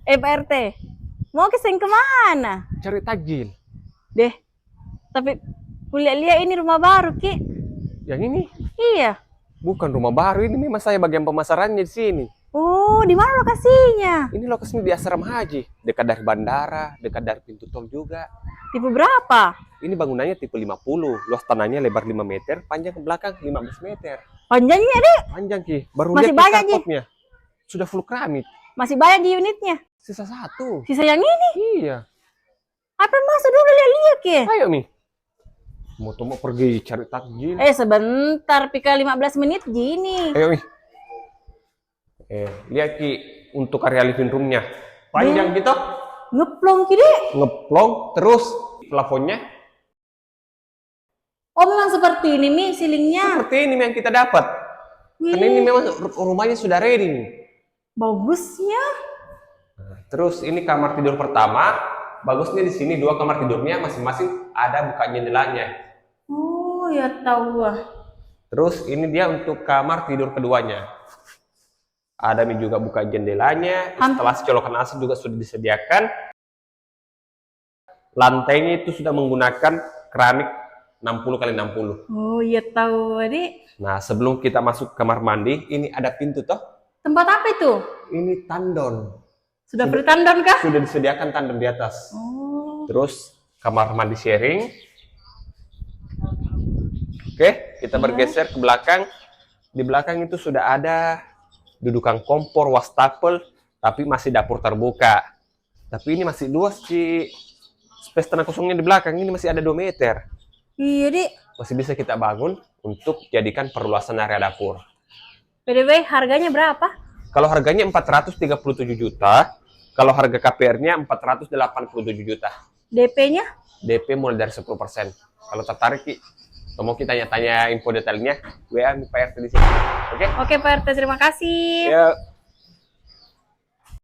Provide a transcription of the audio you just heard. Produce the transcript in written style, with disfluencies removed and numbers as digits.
Pak RT, mau keseng kemana? Cari takjil. Deh, tapi kuliah-lihat ini rumah baru, Ki. Yang ini Iya. bukan rumah baru, ini memang saya bagian pemasarannya di sini. Oh, di mana lokasinya? Ini lokasinya di asrama haji, dekat dari bandara, dekat dari pintu tol juga. Tipe berapa? Ini bangunannya tipe 50, luas tanahnya lebar 5 meter, panjang ke belakang 15 meter. Panjangnya, Dek? Panjang, Ki. Baru Masih lihat banyak, Ki. carportnya. Sudah full keramik. Masih banyak di unitnya. Sisa satu. Sisa yang ini? Iya. Apa masuk dulu lihat-lihat, Ki? Ayo, Mi. Mau pergi cari takjil. Sebentar, Pika 15 menit gini. Ayo, Mi. Lihat, Ki, untuk area living room-nya. Panjang gitu. Ngeplong, Ki, Dek. Ngeplong, terus plafonnya. Oh, memang seperti ini, Mi, silingnya. Seperti ini yang kita dapat. Karena ini memang rumahnya sudah ready nih. Bagusnya. Terus ini kamar tidur pertama. Bagusnya di sini 2 kamar tidurnya masing-masing ada buka jendelanya. Oh, ya tahu. Terus ini dia untuk kamar tidur keduanya. Ada juga buka jendelanya. Instalasi colokan AC juga sudah disediakan. Lantainya itu sudah menggunakan keramik 60 kali 60. Oh, iya tahu, Adik. Nah, sebelum kita masuk kamar mandi, ini ada pintu toh. Tempat apa itu? Ini tandon. Sudah bertandon kah? Sudah disediakan tandon di atas. Oh. Terus kamar mandi sharing. Oke, kita bergeser ke belakang. Di belakang itu sudah ada dudukan kompor, wastafel, tapi masih dapur terbuka. Tapi ini masih luas, Ci. Space tanah kosongnya di belakang ini masih ada 2 meter. Iya, Dik. Masih bisa kita bangun untuk jadikan perluasan area dapur. BTW, harganya berapa? Kalau harganya 437 juta, kalau harga KPR-nya 487 juta. DP-nya? DP mulai dari 10%. Kalau tertarik, Ki, mau kita tanya-tanya info detailnya, WA Pak RT di sini. Oke? Oke, Pak RT, terima kasih. Ya.